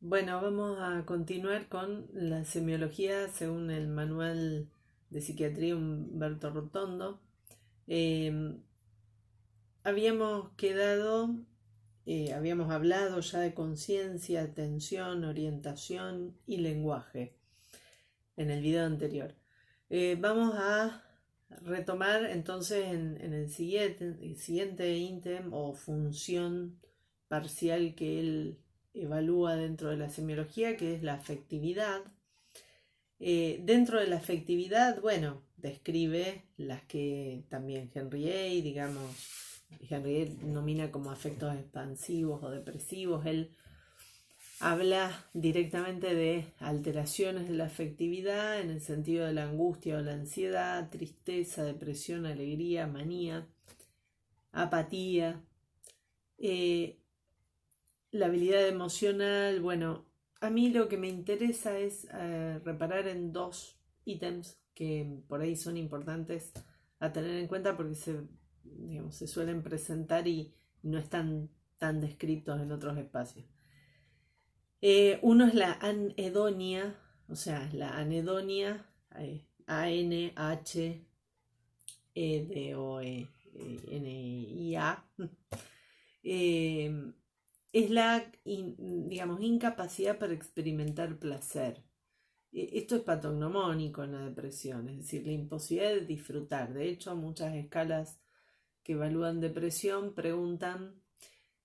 Bueno, vamos a continuar con la semiología según el manual de psiquiatría Humberto Rotondo. Eh, habíamos quedado, habíamos hablado ya de conciencia, atención, orientación y lenguaje en el video anterior. Vamos a retomar entonces en el siguiente ítem o función parcial que él evalúa dentro de la semiología, que es la afectividad. Dentro de la afectividad, bueno, describe las que también Henry A nomina como afectos expansivos o depresivos. Él habla directamente de alteraciones de la afectividad en el sentido de la angustia o la ansiedad, tristeza, depresión, alegría, manía, apatía. La habilidad emocional, bueno, a mí lo que me interesa es reparar en dos ítems que por ahí son importantes a tener en cuenta porque se suelen presentar y no están tan descritos en otros espacios. Uno es la anedonia, o sea, la anedonia, A-N-H-E-D-O-N-I-A. Es la, digamos, incapacidad para experimentar placer. Esto es patognomónico en la depresión, es decir, la imposibilidad de disfrutar. De hecho, muchas escalas que evalúan depresión preguntan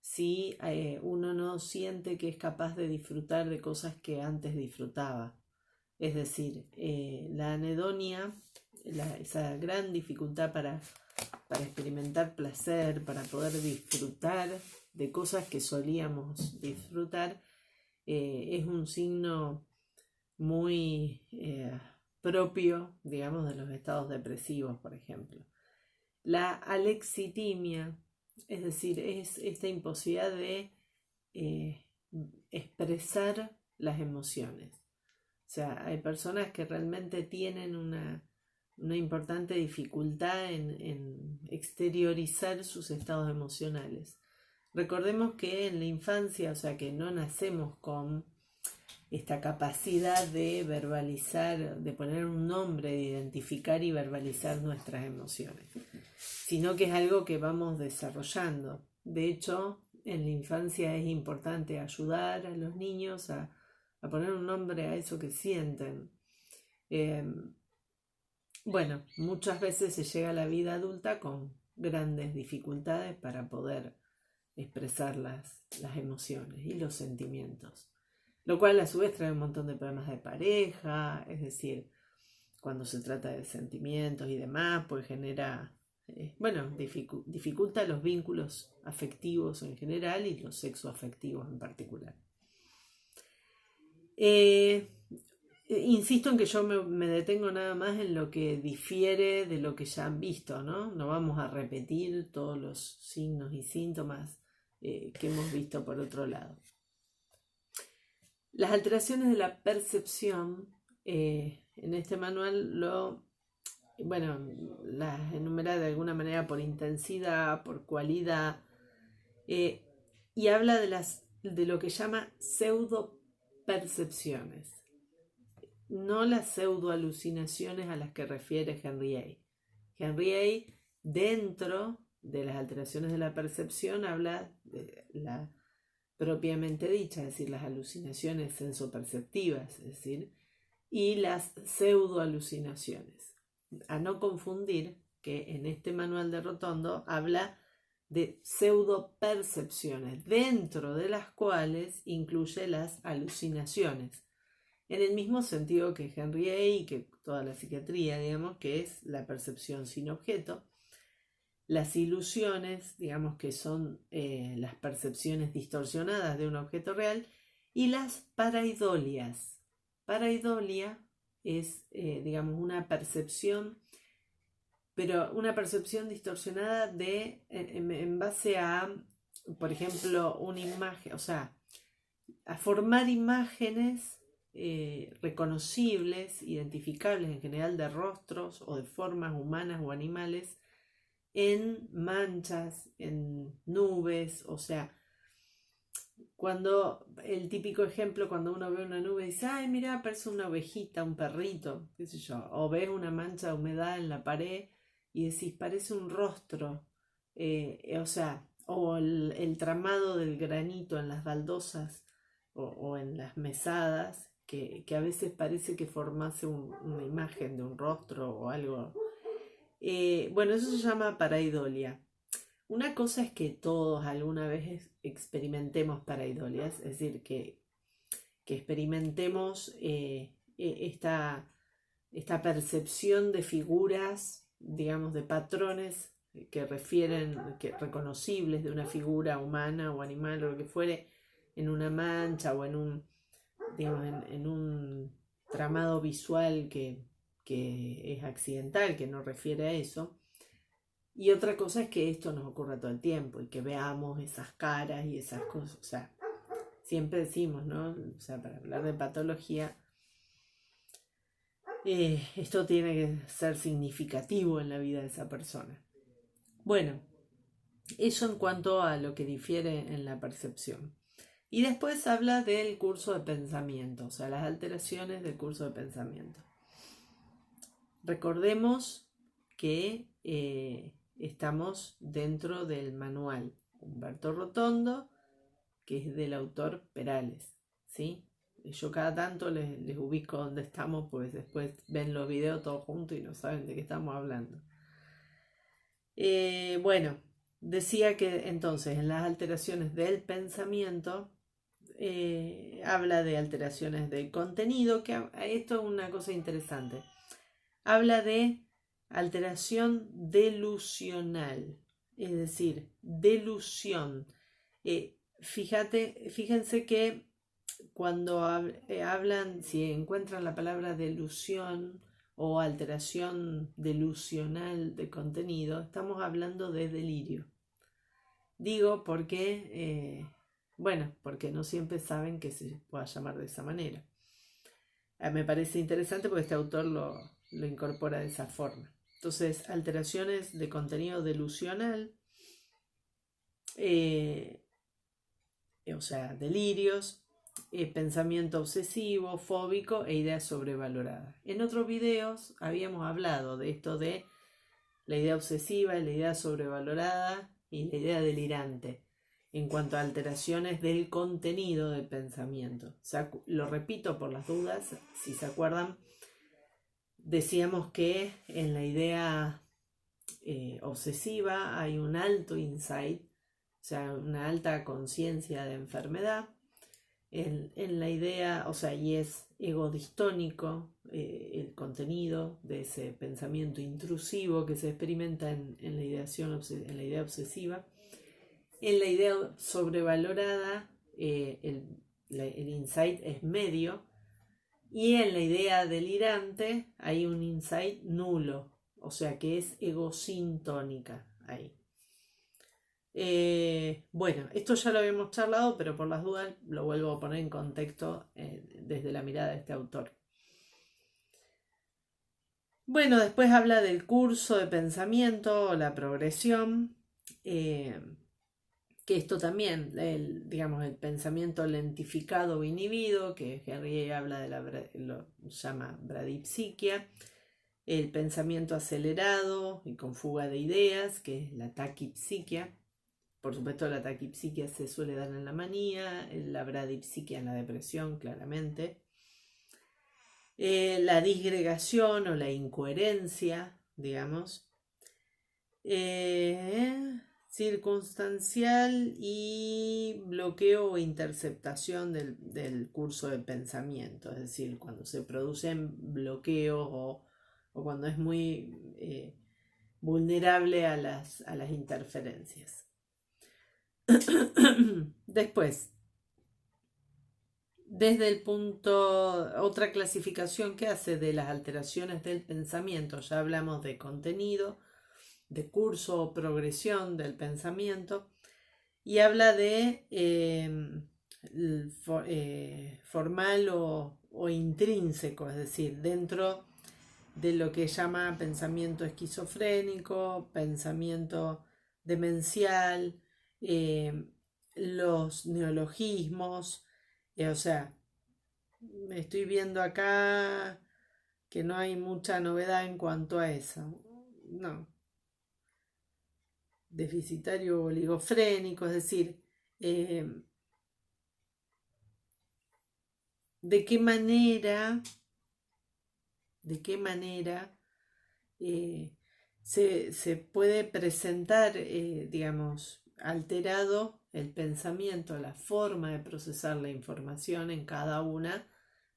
si uno no siente que es capaz de disfrutar de cosas que antes disfrutaba. Es decir, la anedonia, esa gran dificultad para experimentar placer, para poder disfrutar de cosas que solíamos disfrutar, es un signo muy propio, digamos, de los estados depresivos, por ejemplo. La alexitimia, es decir, es esta imposibilidad de expresar las emociones. O sea, hay personas que realmente tienen una importante dificultad en exteriorizar sus estados emocionales. Recordemos que en la infancia, o sea, que no nacemos con esta capacidad de verbalizar, de poner un nombre, de identificar y verbalizar nuestras emociones, sino que es algo que vamos desarrollando. De hecho, en la infancia es importante ayudar a los niños a poner un nombre a eso que sienten. Bueno, muchas veces se llega a la vida adulta con grandes dificultades para poder expresar las emociones y los sentimientos, lo cual a su vez trae un montón de problemas de pareja, es decir, cuando se trata de sentimientos y demás, pues genera, dificulta los vínculos afectivos en general y los sexoafectivos en particular. Insisto en que yo me detengo nada más en lo que difiere de lo que ya han visto, ¿no? No vamos a repetir todos los signos y síntomas que hemos visto por otro lado. Las alteraciones de la percepción, en este manual las enumera de alguna manera por intensidad, por cualidad, y habla de lo que llama pseudopercepciones, no las pseudoalucinaciones a las que refiere Henry A. Henry A, dentro de las alteraciones de la percepción, habla de la propiamente dicha, es decir, las alucinaciones sensoperceptivas, es decir, y las pseudoalucinaciones. A no confundir que en este manual de Rotondo habla de pseudopercepciones, dentro de las cuales incluye las alucinaciones, en el mismo sentido que Henry A y que toda la psiquiatría, digamos, que es la percepción sin objeto. Las ilusiones, digamos, que son las percepciones distorsionadas de un objeto real, y las paraidolias. Paraidolia es, digamos, una percepción, pero una percepción distorsionada en base a, por ejemplo, una imagen, o sea, a formar imágenes reconocibles, identificables en general de rostros o de formas humanas o animales, en manchas, en nubes, o sea, cuando el típico ejemplo, cuando uno ve una nube y dice, ay, mira, parece una ovejita, un perrito, qué sé yo, o ves una mancha de humedad en la pared y decís, parece un rostro, o sea, o el tramado del granito en las baldosas o en las mesadas, que a veces parece que formase una imagen de un rostro o algo. Bueno, eso se llama pareidolia. Una cosa es que todos alguna vez experimentemos paraidolias, es decir, que experimentemos esta percepción de figuras, digamos, de patrones que refieren, reconocibles de una figura humana o animal o lo que fuere, en una mancha o digamos, en un tramado visual que es accidental, que no refiere a eso. Y otra cosa es que esto nos ocurra todo el tiempo y que veamos esas caras y esas cosas. O sea, siempre decimos, ¿no? O sea, para hablar de patología, esto tiene que ser significativo en la vida de esa persona. Bueno, eso en cuanto a lo que difiere en la percepción. Y después habla del curso de pensamiento, o sea, las alteraciones del curso de pensamiento. Recordemos que estamos dentro del manual Humberto Rotondo, que es del autor Perales, ¿sí? Yo cada tanto les ubico donde estamos, pues después ven los videos todos juntos y no saben de qué estamos hablando. Bueno, decía que entonces en las alteraciones del pensamiento habla de alteraciones del contenido, que esto es una cosa interesante. Habla de alteración delusional, es decir, delusión. Fíjense que cuando hablan, si encuentran la palabra delusión o alteración delusional de contenido, estamos hablando de delirio. Digo porque, porque no siempre saben que se pueda llamar de esa manera. Me parece interesante porque este autor lo incorpora de esa forma. Entonces, alteraciones de contenido delusional, o sea, delirios, pensamiento obsesivo, fóbico e ideas sobrevaloradas. En otros videos habíamos hablado de esto de la idea obsesiva, la idea sobrevalorada y la idea delirante en cuanto a alteraciones del contenido del pensamiento. O sea, lo repito por las dudas, si se acuerdan, decíamos que en la idea obsesiva hay un alto insight, o sea, una alta conciencia de enfermedad. En la idea, o sea, y es egodistónico el contenido de ese pensamiento intrusivo que se experimenta en la en la idea obsesiva. En la idea sobrevalorada, el insight es medio, y en la idea delirante hay un insight nulo, o sea que es egosintónica ahí. Bueno, esto ya lo habíamos charlado, pero por las dudas lo vuelvo a poner en contexto desde la mirada de este autor. Bueno, después habla del curso de pensamiento, la progresión, que esto también, digamos, el pensamiento lentificado o inhibido, que Henry habla de lo llama bradipsiquia, el pensamiento acelerado y con fuga de ideas, que es la taquipsiquia. Por supuesto, la taquipsiquia se suele dar en la manía, la bradipsiquia en la depresión, claramente. La disgregación o la incoherencia, digamos. Circunstancial y bloqueo o interceptación del curso de pensamiento, es decir, cuando se producen bloqueos o cuando es muy vulnerable a las interferencias. Después, desde el punto, otra clasificación que hace de las alteraciones del pensamiento, ya hablamos de contenido, de curso o progresión del pensamiento, y habla de formal o intrínseco, es decir, dentro de lo que llama pensamiento esquizofrénico, pensamiento demencial, los neologismos, o sea, estoy viendo acá que no hay mucha novedad en cuanto a eso. No. Deficitario oligofrénico, es decir, de qué manera se puede presentar, digamos, alterado el pensamiento, la forma de procesar la información en cada una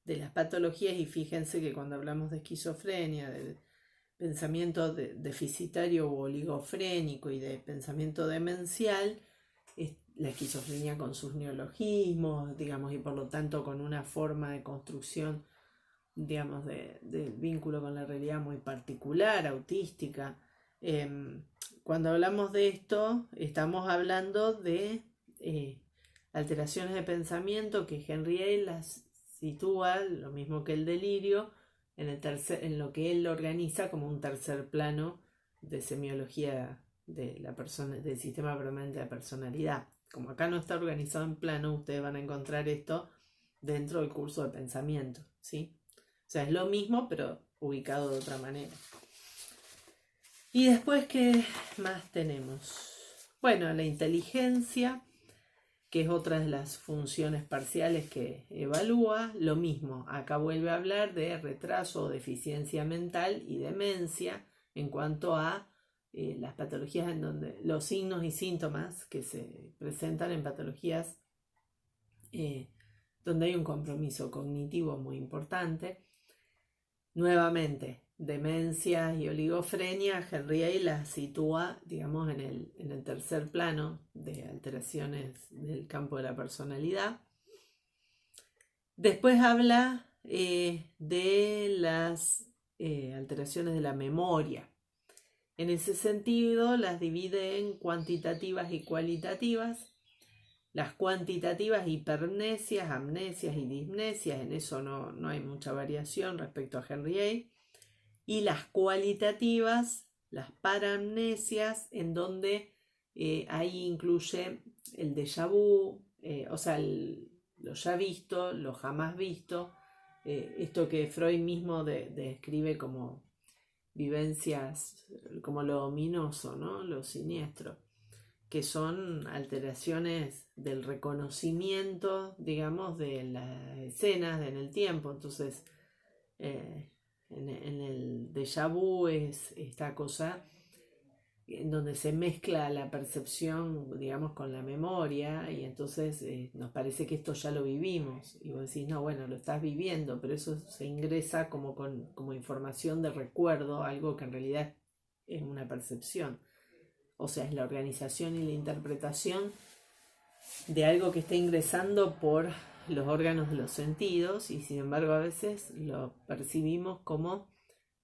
de las patologías. Y fíjense que cuando hablamos de esquizofrenia, de pensamiento deficitario o oligofrénico y de pensamiento demencial, es la esquizofrenia con sus neologismos, digamos, y por lo tanto con una forma de construcción, digamos, de vínculo con la realidad muy particular, autística. Cuando hablamos de esto, estamos hablando de alteraciones de pensamiento que Henry las sitúa, lo mismo que el delirio, en lo que él organiza como un tercer plano de semiología de la persona, del sistema permanente de personalidad. Como acá no está organizado en plano, ustedes van a encontrar esto dentro del curso de pensamiento, ¿sí? O sea, es lo mismo, pero ubicado de otra manera. Y después, ¿qué más tenemos? Bueno, la inteligencia, que es otra de las funciones parciales que evalúa. Lo mismo, acá vuelve a hablar de retraso o deficiencia mental y demencia en cuanto a las patologías en donde los signos y síntomas que se presentan en patologías donde hay un compromiso cognitivo muy importante. Nuevamente, demencia y oligofrenia, Henry las sitúa, digamos, en el tercer plano de alteraciones del campo de la personalidad. Después habla de las alteraciones de la memoria. En ese sentido, las divide en cuantitativas y cualitativas. Las cuantitativas, hipermnesias, amnesias y dismnesias, en eso no hay mucha variación respecto a Henry. Y las cualitativas, las paramnesias, en donde ahí incluye el déjà vu, o sea, lo ya visto, lo jamás visto, esto que Freud mismo describe como vivencias, como lo ominoso, ¿no? Lo siniestro, que son alteraciones del reconocimiento, digamos, de las escenas en el tiempo. Entonces, en el déjà vu es esta cosa en donde se mezcla la percepción, digamos, con la memoria, y entonces nos parece que esto ya lo vivimos, y vos decís, no, bueno, lo estás viviendo, pero eso se ingresa como información de recuerdo, algo que en realidad es una percepción. O sea, es la organización y la interpretación de algo que está ingresando por los órganos de los sentidos, y sin embargo a veces lo percibimos como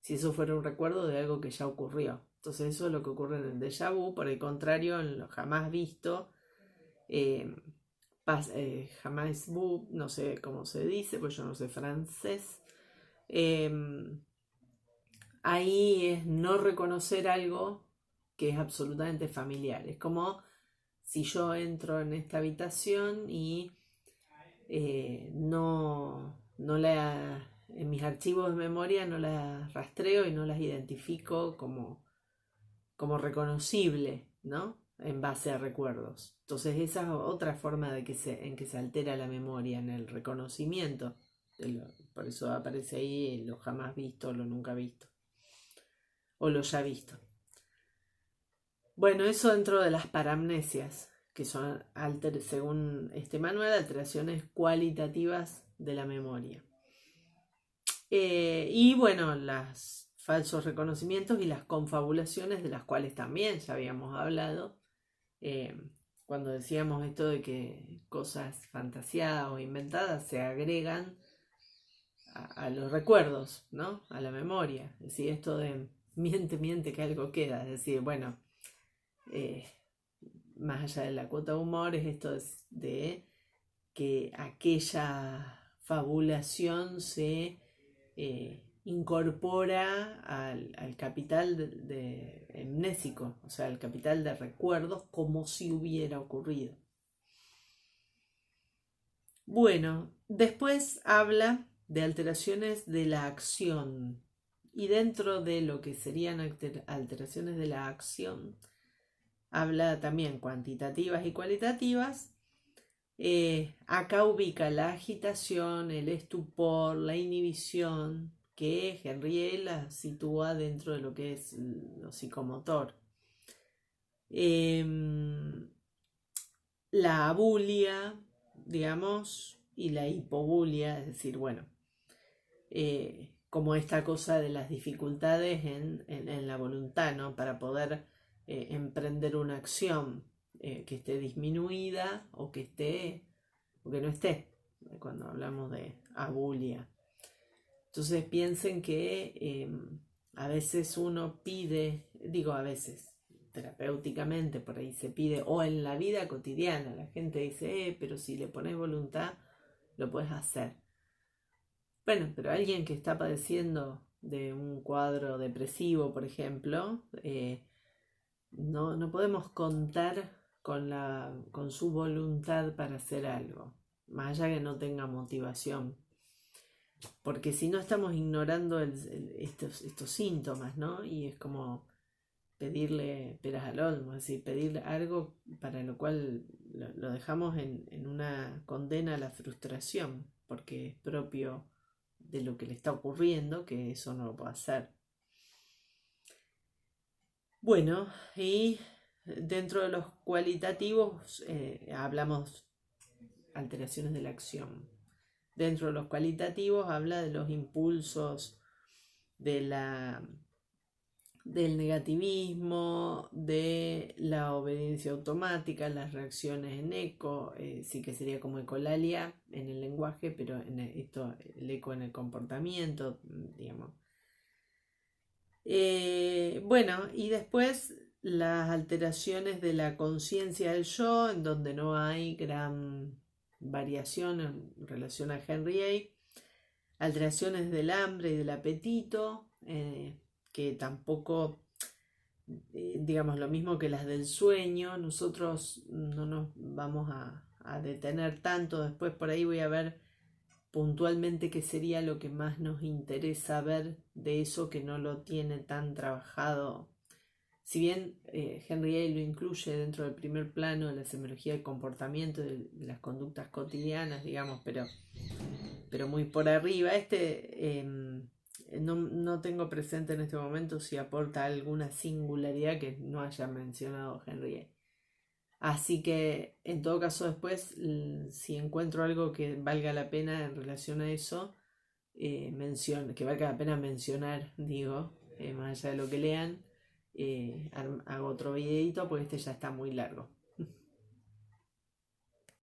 si eso fuera un recuerdo de algo que ya ocurrió. Entonces eso es lo que ocurre en el déjà vu. Por el contrario, en lo jamás visto, jamás vu, no sé cómo se dice, pues yo no sé francés, ahí es no reconocer algo que es absolutamente familiar. Es como si yo entro en esta habitación y en mis archivos de memoria no las rastreo y no las identifico como reconocible, ¿no? En base a recuerdos. Entonces esa es otra forma en que se altera la memoria, en el reconocimiento. Por eso aparece ahí lo jamás visto, lo nunca visto, o lo ya visto. Bueno, eso dentro de las paramnesias, que son, según este manual, alteraciones cualitativas de la memoria. Y bueno, los falsos reconocimientos y las confabulaciones, de las cuales también ya habíamos hablado, cuando decíamos esto de que cosas fantaseadas o inventadas se agregan a los recuerdos, ¿no? A la memoria. Es decir, esto de miente que algo queda. Es decir, bueno, más allá de la cuota de humor, es esto de que aquella fabulación se incorpora al capital de amnésico, o sea, al capital de recuerdos, como si hubiera ocurrido. Bueno, después habla de alteraciones de la acción. Y dentro de lo que serían alteraciones de la acción, habla también cuantitativas y cualitativas. Acá ubica la agitación, el estupor, la inhibición, que Henry la sitúa dentro de lo que es lo psicomotor. La abulia, digamos, y la hipobulia, es decir, bueno, como esta cosa de las dificultades en la voluntad, ¿no? Para poder emprender una acción que esté disminuida o que no esté, cuando hablamos de abulia. Entonces piensen que a veces uno pide, digo a veces, terapéuticamente por ahí se pide, o en la vida cotidiana, la gente dice, pero si le pones voluntad, lo puedes hacer. Bueno, pero alguien que está padeciendo de un cuadro depresivo, por ejemplo, no podemos contar con su voluntad para hacer algo, más allá que no tenga motivación. Porque si no estamos ignorando estos síntomas, ¿no? Y es como pedirle peras al olmo, es decir, pedirle algo para lo cual lo dejamos en una condena a la frustración, porque es propio de lo que le está ocurriendo, que eso no lo puede hacer. Bueno, y dentro de los cualitativos hablamos alteraciones de la acción. Dentro de los cualitativos habla de los impulsos, de del negativismo, de la obediencia automática, las reacciones en eco, sí que sería como ecolalia en el lenguaje, pero el eco en el comportamiento, digamos. Bueno, y después las alteraciones de la conciencia del yo, en donde no hay gran variación en relación a Henry A. Alteraciones del hambre y del apetito, que tampoco, digamos, lo mismo que las del sueño. Nosotros no nos vamos a detener tanto. Después por ahí voy a ver puntualmente qué sería lo que más nos interesa ver de eso que no lo tiene tan trabajado. Si bien Henry A. lo incluye dentro del primer plano de la semiología del comportamiento, de las conductas cotidianas, digamos, pero muy por arriba. No tengo presente en este momento si aporta alguna singularidad que no haya mencionado Henry A. Así que en todo caso después, si encuentro algo que valga la pena en relación a eso, que valga la pena mencionar, digo, más allá de lo que lean, hago otro videito porque este ya está muy largo.